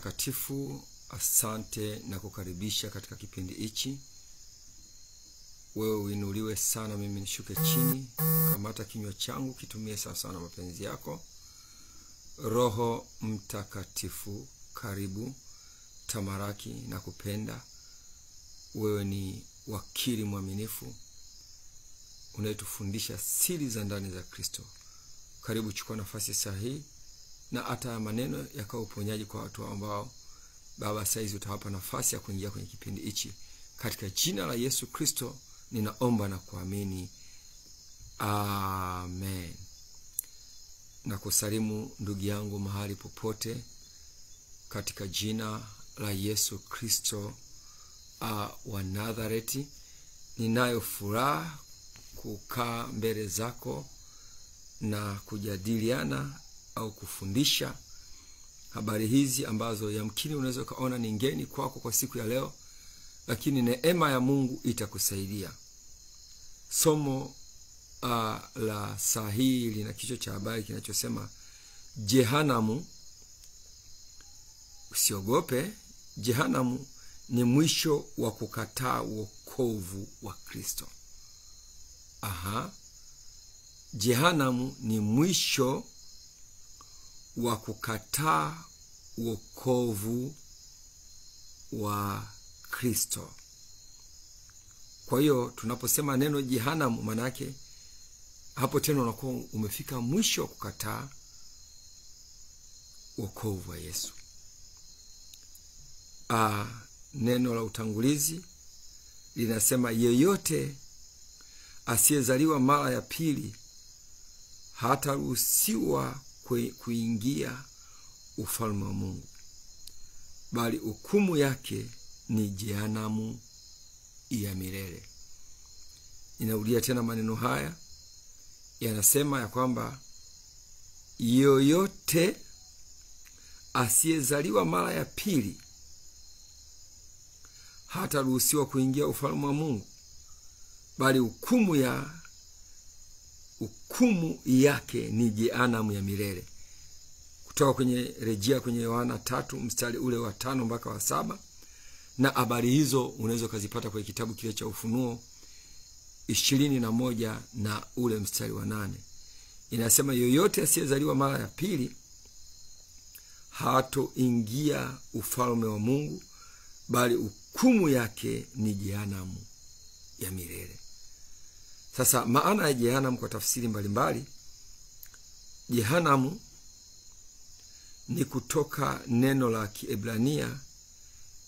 Mtakatifu, asante na kukaribisha katika kipindi hichi. Wewe uinuliwe sana, mimi nishuke chini. Kamata kinywa changu, kitumie sawa na mapenzi yako. Roho Mtakatifu, karibu, tamaraki na kupenda. Wewe ni wakili mwaminifu, unayetufundisha siri za ndani za Kristo. Karibu, chukua nafasi sahihi na hata maneno yakao uponyaji kwa watu ambao Baba saizi utawapa nafasi ya kuingia kwenye kipindi hichi. Katika jina la Yesu Kristo ninaomba na kuamini. Amen. Na kusalimu ndugu yangu mahali popote katika jina la Yesu Kristo wa Nazareti. Ninayo furaha kukaa mbele zako na kujadiliana au kufundisha habari hizi ambazo yamkini unaweza kaona ni ngeni kwako kwa siku ya leo, lakini neema ya Mungu itakusaidia. Somo la sahihi lina kichwa cha habari kinachosema Jehanamu. Usiogope, Jehanamu ni mwisho wa kukataa wokovu wa Kristo. Jehanamu ni mwisho wa kukataa wokovu wa Kristo. Kwa hiyo tunaposema neno Jehanamu, manake hapo tena unakuwa umefika mwisho wa kukataa wokovu wa Yesu. Neno la utangulizi linasema yeyote asiyezaliwa mara ya pili hataruhusiwa kuingia ufalme wa Mungu, bali hukumu yake ni jehanamu ya milele. Inarudia tena maneno haya, yanasema ya kwamba yoyote asiyezaliwa mara ya pili hataruhusiwa kuingia ufalme wa Mungu, bali hukumu yake ni jehanamu ya milele. Kutoka kwenye rejea kwenye Yohana 3 mstari ule wa 5 mpaka wa 7. Na habari hizo unaweza kuzipata kwenye kitabu kile cha Ufunuo 21 na ule mstari wa 8. Inasema yoyote asiyezaliwa mara ya pili hatoingia ufalme wa Mungu, bali hukumu yake ni jehanamu ya milele. Sasa maana ya jehanamu kwa tafsiri mbalimbali. Jehanamu ni kutoka neno la Kiebrania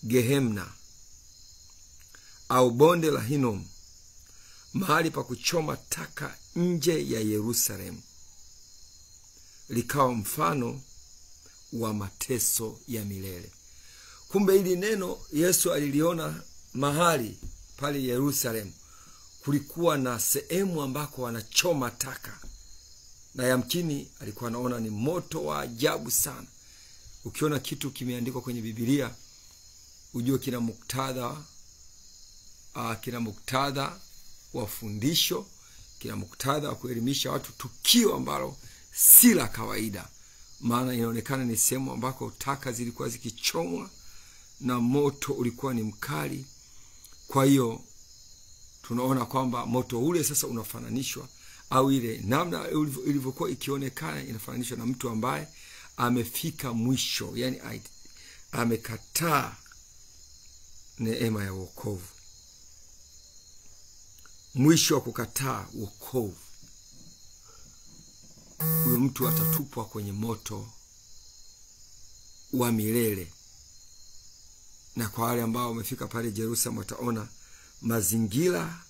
Gehemna au bonde la Hinom, mahali pa kuchoma taka nje ya Yerusalemu, likawa mfano wa mateso ya milele. Kumbe hili neno Yesu aliliona mahali pale Yerusalemu kulikuwa na sehemu ambako wanachoma taka, na yamkini alikuwa anaona ni moto wa ajabu sana. Ukiona kitu kimeandikwa kwenye Biblia, ujue kina muktadha wa fundisho, kina muktadha wa kuelimisha watu tukio ambalo si la kawaida. Maana inaonekana ni sehemu ambako taka zilikuwa zikichomwa na moto ulikuwa ni mkali. Kwa hiyo tunaona kwamba moto ule sasa unafananishwa, au ile namna ilivyokuwa ikionekana inafananishwa na mtu ambaye amefika mwisho, yani amekataa neema ya wokovu. Mwisho wa kukataa wokovu, huyo mtu atatupwa kwenye moto wa milele. Na kwa wale ambao wamefika pale Yerusalemu wataona mazingira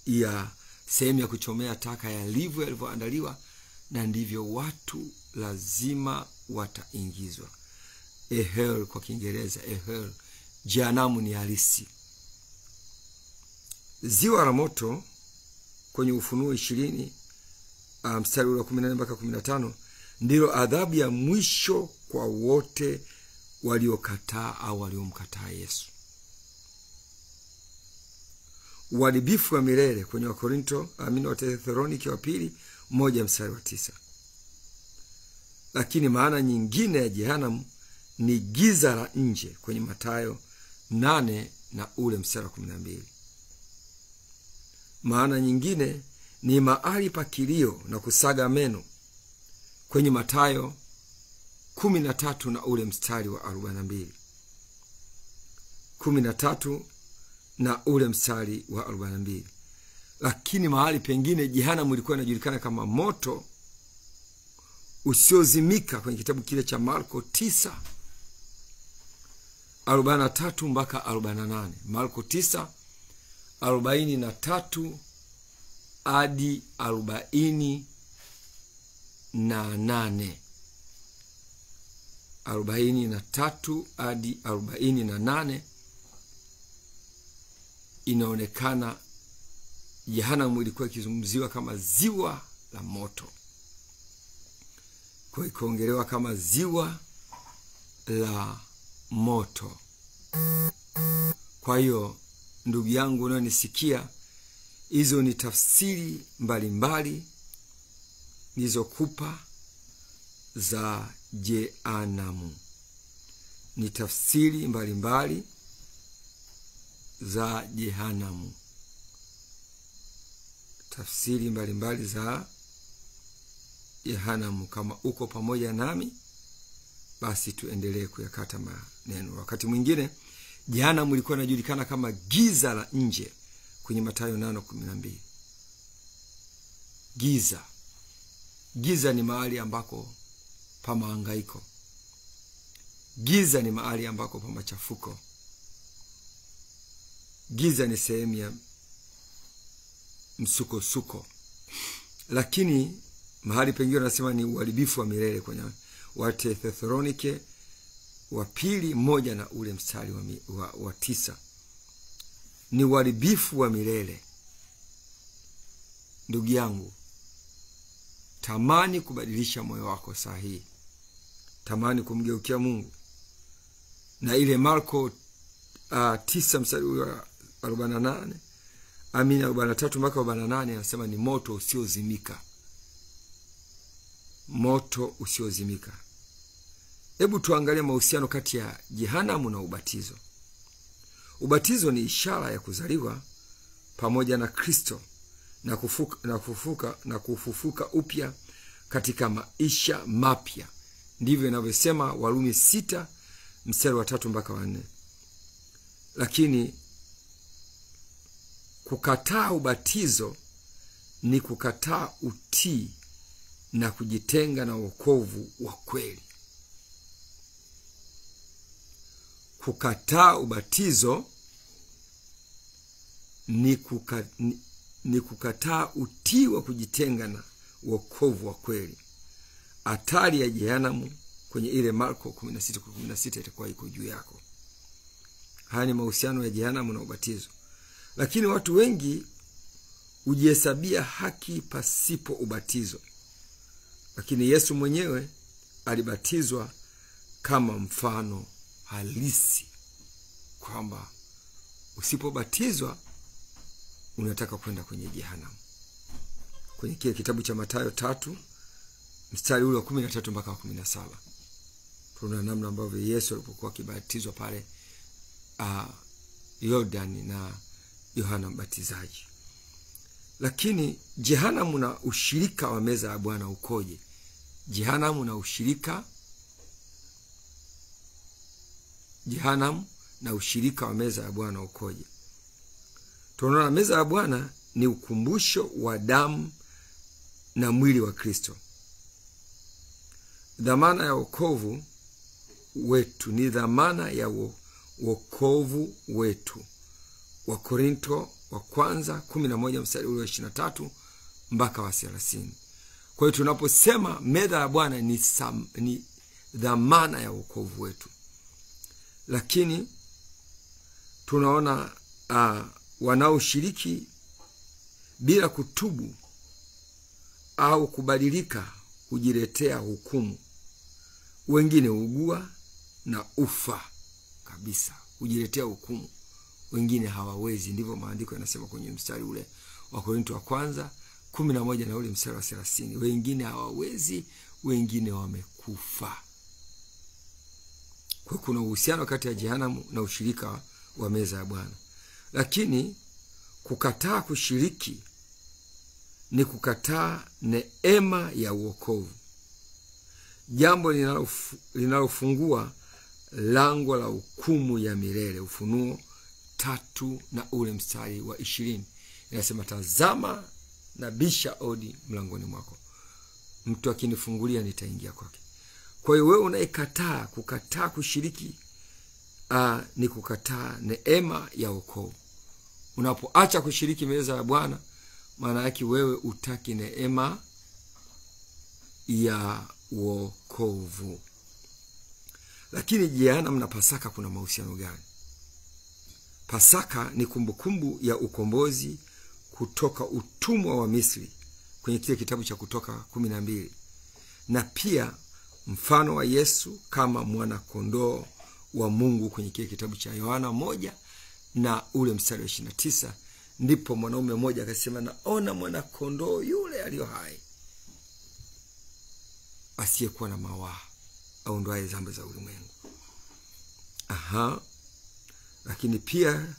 ya sehemu ya kuchomea taka yalivyoandaliwa, na ndivyo watu lazima wataingizwa. Hell kwa Kiingereza, hell. Jehanamu ni halisi. Ziwa la moto kwenye Ufunuo 20 mstari wa 14 mpaka 15 ndilo adhabu ya mwisho kwa wote waliokataa au waliomkataa Yesu. Uharibifu wa milele kwenye wa Thessalonike wa pili 1 mstari wa 9. Lakini maana nyingine ya jehanamu ni giza la nje kwenye Mathayo 8 na ule mstari wa 12. Maana nyingine ni mahali pa kilio na kusaga meno kwenye Mathayo 13 na ule mstari wa 42. 13 na ule mstari wa 42. Lakini mahali pengine jehanamu ilikuwa inajulikana kama moto usiozimika kwenye kitabu kile cha Marko 9:43 mpaka 48. Marko 9:43 hadi 48. 43 hadi 48 inaonekana jehanamu ilikuwa ikizungumziwa kama ziwa la moto, kwa ikaongelewa kama ziwa la moto. Kwa hiyo ndugu yangu unanisikia, hizo ni tafsiri mbalimbali nilizokupa za jehanamu. Ni tafsiri mbalimbali za jehanamu. Tafsiri mbalimbali za jehanamu. Kama uko pamoja nami, basi tuendelee kuyakata maneno. Wakati mwingine jehanamu ilikuwa inajulikana kama giza la nje kwenye Mathayo 8:12. Giza ni mahali ambako pa mahangaiko. Giza ni mahali ambako pa machafuko. Giza ni sehemu ya msukosuko. Lakini mahali pengine wanasema ni uharibifu wa milele kwenye Wathesalonike wa pili 1 na ule mstari wa 9. Ni uharibifu wa milele. Ndugu yangu, tamani kubadilisha moyo wako saa hii. Tamani kumgeukia Mungu. Na ile Marko 9 mstari wa 48, 43 mpaka 48 anasema ni moto usiozimika. Moto usiozimika. Hebu tuangalie mahusiano kati ya jehanamu na ubatizo. Ubatizo ni ishara ya kuzaliwa pamoja na Kristo na kufufuka upya katika maisha mapya. Ndivyo inavyosema Warumi 6 mstari wa 3 mpaka 4. Lakini kukataa ubatizo ni kukataa utii na kujitenga na wokovu wa kweli. Kukataa ubatizo ni kukataa utii wa kujitenga na wokovu wa kweli. Hatari ya jehanamu kwenye ile Marko 16:16 itakuwa iko juu yako. Haya ni mahusiano ya jehanamu na ubatizo. Lakini watu wengi hujihesabia haki pasipo ubatizo. Lakini Yesu mwenyewe alibatizwa kama mfano halisi kwamba usipobatizwa unataka kwenda kwenye jehanamu. Kwenye kile kitabu cha Mathayo 3 mstari ule wa 13 mpaka 17. Tunaona namna ambavyo Yesu alipokuwa akibatizwa pale Yordani na Yohana Mbatizaji. Lakini jehanamu na ushirika wa meza ya Bwana ukoje? Jehanamu na ushirika wa meza ya Bwana ukoje? Tunaona meza ya Bwana ni ukumbusho wa damu na mwili wa Kristo. Dhamana ya wokovu wetu ni dhamana ya wokovu wetu. Wakorintho wa kwanza 11 mstari wa 23 mpaka wa 30. Kwa hiyo tunaposema meza ya Bwana ni dhamana ya wokovu wetu. Lakini tunaona wanaoshiriki bila kutubu au kubadilika hujiletea hukumu. Wengine ugua na ufa kabisa, hujiletea hukumu. Wengine hawawezi. Ndivyo maandiko yanasema kwenye mstari ule wa Korintho wa kwanza 11 na ule mstari wa 30. Wengine hawawezi, wengine wamekufa. Kwa kuna uhusiano kati ya jehanamu na ushirika wa meza ya Bwana. Lakini kukataa kushiriki ni kukataa neema ya wokovu, jambo linalofungua lango la hukumu ya milele. Ufunuo 3 na ule mstari wa 20 inasema, tazama nabisha hodi mlangoni mwako, mtu akinifungulia nitaingia kwake. Kwa hiyo wewe unayekataa, kukataa kushiriki ni kukataa neema ya wokovu. Unapoacha kushiriki meza ya Bwana, maana yake wewe utaki neema ya wokovu. Lakini jehanamu na Pasaka kuna mahusiano gani? Pasaka ni kumbukumbu ya ukombozi kutoka utumwa wa Misri kwenye kile kitabu cha Kutoka 12, na pia mfano wa Yesu kama mwana kondoo wa Mungu kwenye kile kitabu cha Yohana 1 na ule mstari wa 29. Ndipo mwanaume mmoja akasema, naona mwana kondoo yule aliyo hai, asiyekuwa na mawaa, aondoaye dhambi za ulimwengu. Lakini pia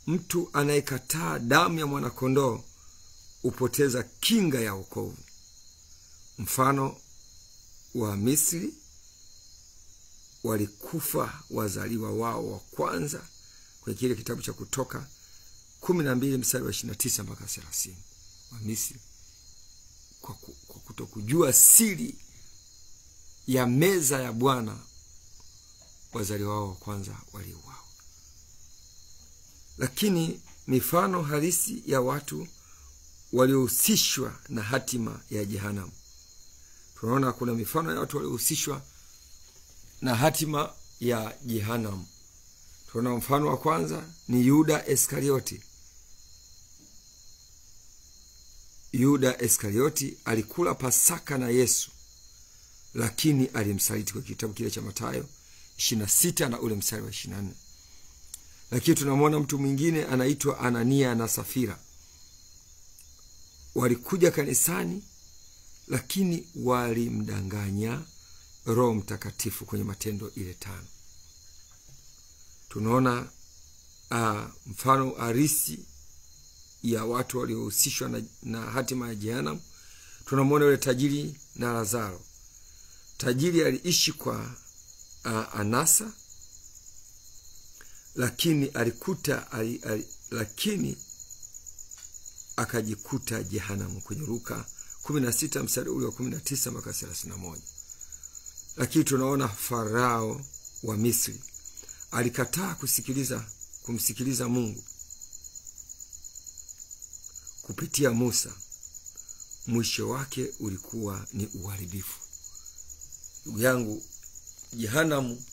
mtu anayekataa damu ya mwana kondoo upoteza kinga ya wokovu. Mfano wa Misri, walikufa wazaliwa wao wa kwanza kwenye kile kitabu cha Kutoka 12 mstari wa 29 mpaka 30. Wa Misri kwa kutokujua siri ya meza ya Bwana, wazaliwa wao wa kwanza waliuawa. Lakini mifano halisi ya watu waliohusishwa na hatima ya jehanamu. Tunaona kuna mifano ya watu waliohusishwa na hatima ya jehanamu. Tunaona mfano wa kwanza ni Yuda Iskarioti. Yuda Iskarioti alikula Pasaka na Yesu, lakini alimsaliti kwa kitabu kile cha Mathayo 26 na ule mstari wa 24. Lakini tunamwona mtu mwingine anaitwa Anania na Safira. Walikuja kanisani, lakini walimdanganya Roho Mtakatifu kwenye Matendo ile 5. Tunaona mfano arisi ya watu waliohusishwa na hatima ya jehanamu. Tunamwona yule tajiri na Lazaro. Tajiri aliishi kwa anasa, lakini lakini akajikuta jehanamu kwenye Luka 16 mstari ule wa 19 mpaka 31. Lakini tunaona Farao wa Misri alikataa kumsikiliza Mungu kupitia Musa. Mwisho wake ulikuwa ni uharibifu. Ndugu yangu, jehanamu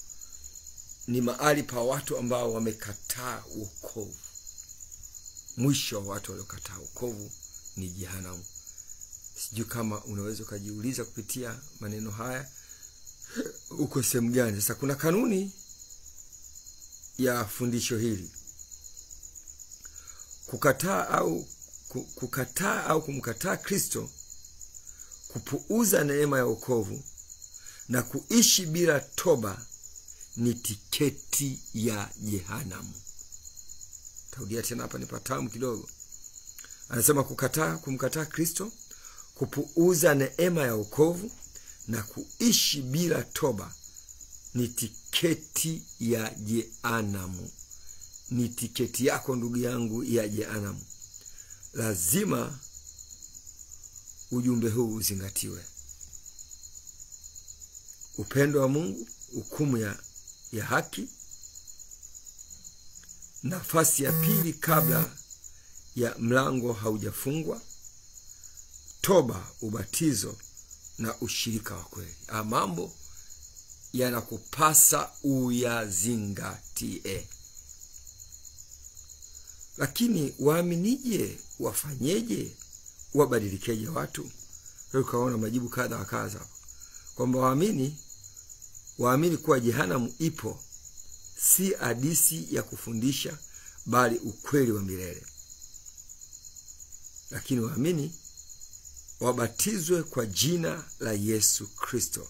ni mahali pa watu ambao wamekataa wokovu. Mwisho wa watu waliokataa wokovu ni jehanamu. Sijui kama unaweza kujiuliza kupitia maneno haya uko sehemu gani. Sasa kuna kanuni ya fundisho hili. Kukataa au kumkataa Kristo, kupuuza neema ya wokovu na kuishi bila toba ni tiketi ya jehanamu. Taudia tena hapa, ni patamu kidogo. Anasema kumkataa Kristo, kupuuza neema ya wokovu na kuishi bila toba ni tiketi ya jehanamu. Ni tiketi yako ndugu yangu ya jehanamu. Lazima ujumbe huu uzingatiwe. Upendo wa Mungu, hukumu ya haki, nafasi ya pili kabla ya mlango haujafungwa, toba, ubatizo na ushirika wa kweli. Mambo yanakupasa uyazingatie. Lakini waaminije? Wafanyeje? Wabadilikeje watu? Ukaona majibu kadha wa kadha kwamba waamini kuwa jehanamu ipo, si hadithi ya kufundisha, bali ukweli wa milele. Lakini waamini wabatizwe kwa jina la Yesu Kristo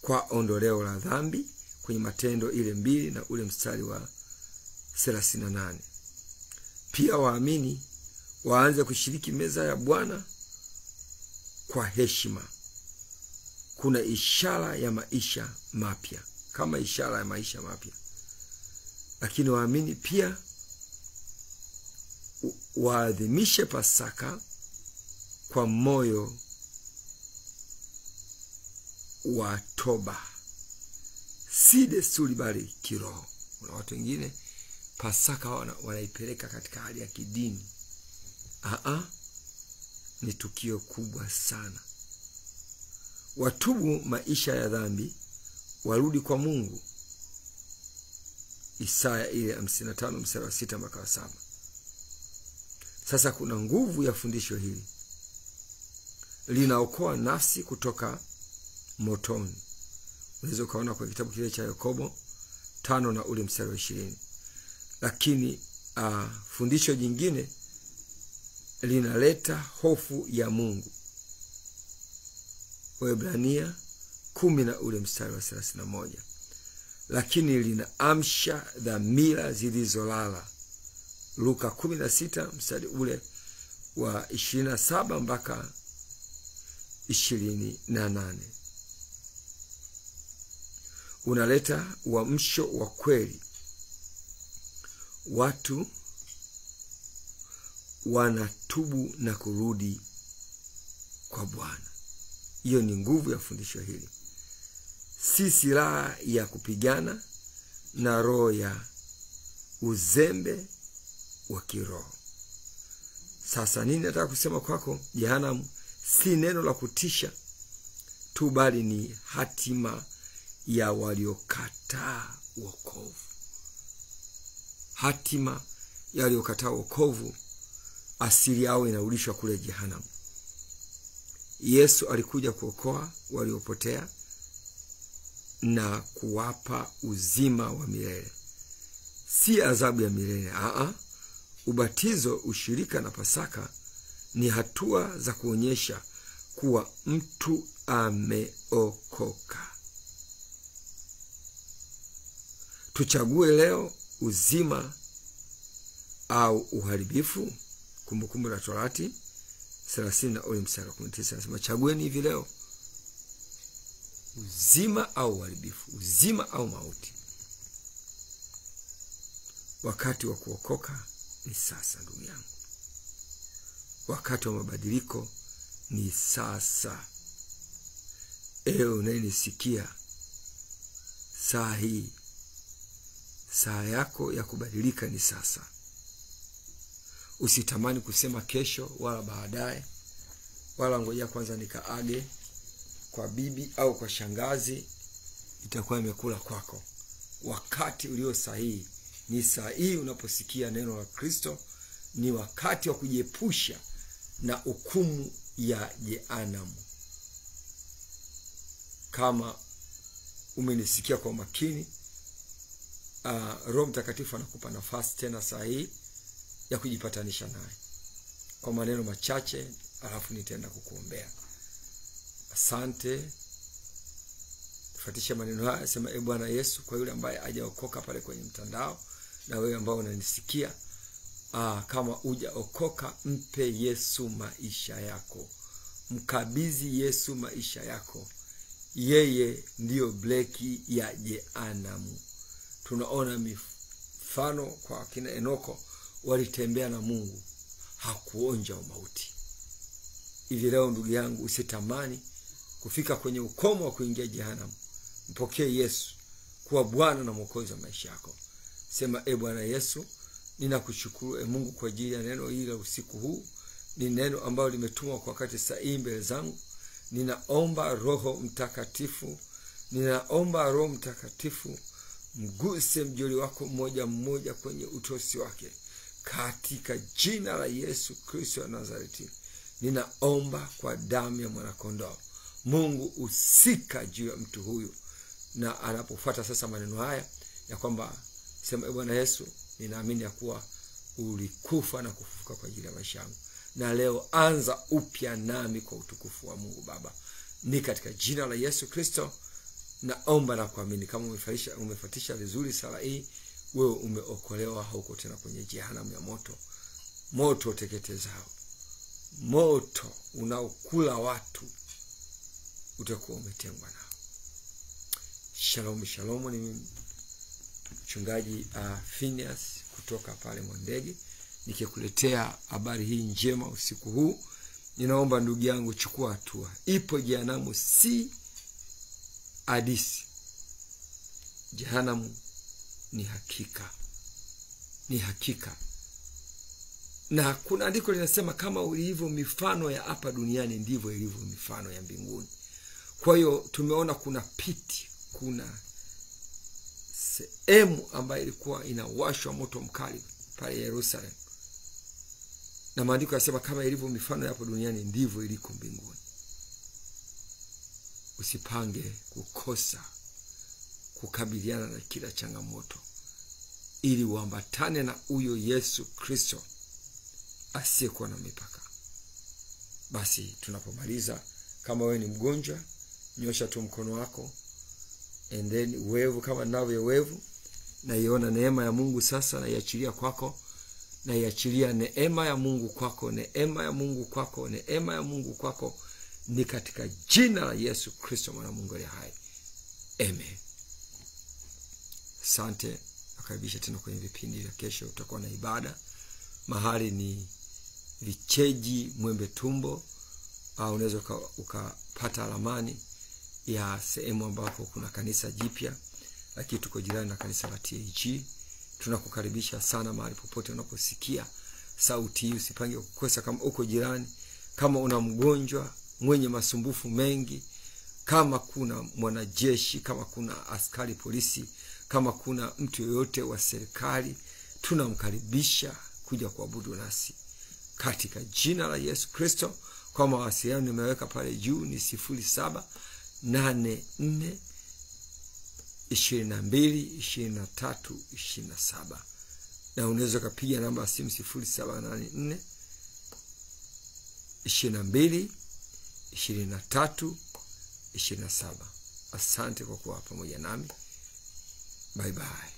kwa ondoleo la dhambi kwenye Matendo ile 2 na ule mstari wa 38. Pia waamini waanze kushiriki meza ya Bwana kwa heshima. Kuna ishara ya maisha mapya, kama ishara ya maisha mapya. Lakini waamini pia waadhimishe Pasaka kwa moyo wa toba, si desturi bali kiroho. Kuna watu wengine Pasaka wanaipeleka katika hali ya kidini. Ni tukio kubwa sana. Watubu maisha ya dhambi, warudi kwa Mungu. Isaya ile 55 mstari wa 6 mpaka 7. Sasa kuna nguvu ya fundisho hili. Linaokoa nafsi kutoka motoni. Unaweza kuona kwa kitabu kile cha Yakobo 5 na ule mstari wa 20. Lakini fundisho jingine linaleta hofu ya Mungu. Waebrania 10 na ule mstari wa 31. Lakini linaamsha dhamira zilizolala. Luka 16 mstari ule wa 27 mpaka 28. Unaleta uamsho wa kweli. Watu wanatubu na kurudi kwa Bwana. Hiyo ni nguvu ya fundisho hili. Si silaha ya kupigana na roho ya uzembe wa kiroho. Sasa nini nataka kusema kwako? Jehanamu si neno la kutisha tu, bali ni hatima ya waliokataa wokovu. Hatima ya waliokataa wokovu, asili yao inarudishwa kule jehanamu. Yesu alikuja kuokoa waliopotea na kuwapa uzima wa milele, si adhabu ya milele. Ubatizo, ushirika na Pasaka ni hatua za kuonyesha kuwa mtu ameokoka. Tuchague leo uzima au uharibifu. Kumbukumbu la Torati 30 na ule mstari wa 19 nasema chagueni hivi leo, uzima au uharibifu, uzima au mauti. Wakati wa kuokoka ni sasa, ndugu yangu. Wakati wa mabadiliko ni sasa. Ewe unayenisikia saa hii, saa yako ya kubadilika ni sasa. Usitamani kusema kesho wala baadaye, wala ngoja kwanza nikaage kwa bibi au kwa shangazi, itakuwa imekula kwako. Wakati ulio sahihi ni saa hii. Unaposikia neno la Kristo, ni wakati wa kujiepusha na hukumu ya jehanamu. Kama umenisikia kwa makini, Roho Mtakatifu anakupa nafasi tena saa hii ya kujipatanisha naye kwa maneno machache, alafu nitaenda kukuombea. Asante. Fuatisha maneno haya, sema: Bwana Yesu, kwa yule ambaye hajaokoka pale kwenye mtandao, na wewe ambao unanisikia, kama hujaokoka, mpe Yesu maisha yako. Mkabidhi Yesu maisha yako. Yeye ndiyo breki ya jehanamu. Tunaona mifano kwa kina Enoko, walitembea na Mungu, hakuonja mauti. Hivi leo ndugu yangu, usitamani kufika kwenye ukomo wa kuingia jehanamu. Mpokee Yesu kuwa Bwana na Mwokozi wa maisha yako. Sema: Bwana Yesu, ninakushukuru Mungu kwa ajili ya neno hili la usiku huu. Ni neno ambalo limetumwa kwa wakati sahihi mbele zangu. Ninaomba Roho Mtakatifu, mguse mjoli wako mmoja mmoja kwenye utosi wake, katika jina la Yesu Kristo wa Nazareti. Ninaomba kwa damu ya mwanakondoo. Mungu, usika juu ya mtu huyu, na anapofuata sasa maneno haya ya kwamba sema: Bwana Yesu, ninaamini ya kuwa ulikufa na kufufuka kwa ajili ya maisha yangu, na leo anza upya nami kwa utukufu wa Mungu Baba. Ni katika jina la Yesu Kristo naomba na kuamini kama umefuatisha vizuri sala hii, wewe umeokolewa, hauko tena kwenye jehanamu ya moto, moto uteketezao, moto unaokula watu, utakuwa umetengwa nao. Shalom shalom, ni mchungaji Phineas kutoka pale Mondege nikikuletea habari hii njema usiku huu. Ninaomba ndugu yangu, chukua hatua. Ipo jehanamu, si hadithi. Jehanamu ni hakika, ni hakika. Na kuna andiko linasema kama ulivyo mifano ya hapa duniani ndivyo ilivyo mifano ya mbinguni. Kwa hiyo tumeona kuna piti, kuna sehemu ambayo ilikuwa inawashwa moto mkali pale Yerusalemu. Na maandiko yanasema kama ilivyo mifano ya hapa duniani ndivyo iliko mbinguni. Usipange kukosa kukabiliana na kila changamoto, ili uambatane na huyo Yesu Kristo asiyekuwa na mipaka. Basi tunapomaliza, kama wewe ni mgonjwa, nyosha tu mkono wako, and then wevu kama ninavyo wevu, na iona neema ya Mungu sasa na iachilia kwako, na iachilia neema ya Mungu kwako, neema ya Mungu kwako, neema ya Mungu kwako, ni katika jina la Yesu Kristo mwana Mungu aliye hai. Amen. Asante. Nakaribisha tena kwenye vipindi vya kesho. Utakuwa na ibada. Mahali ni Vicheji Mwembe Tumbo, au unaweza ukapata alamani ya sehemu ambako kuna kanisa jipya, lakini tuko jirani na kanisa la TAG. Tunakukaribisha sana mahali popote unaposikia sauti hii. Usipange kukosa kama uko jirani. Kama una mgonjwa mwenye masumbufu mengi, kama kuna mwanajeshi, kama kuna askari polisi, kama kuna mtu yoyote wa serikali, tunamkaribisha kuja kuabudu nasi katika jina la Yesu Kristo. Kwa mawasiliano nimeweka pale juu, ni 0784222327, na unaweza kupiga namba ya simu 0784222327. Asante kwa kuwa pamoja nami. Bye bye.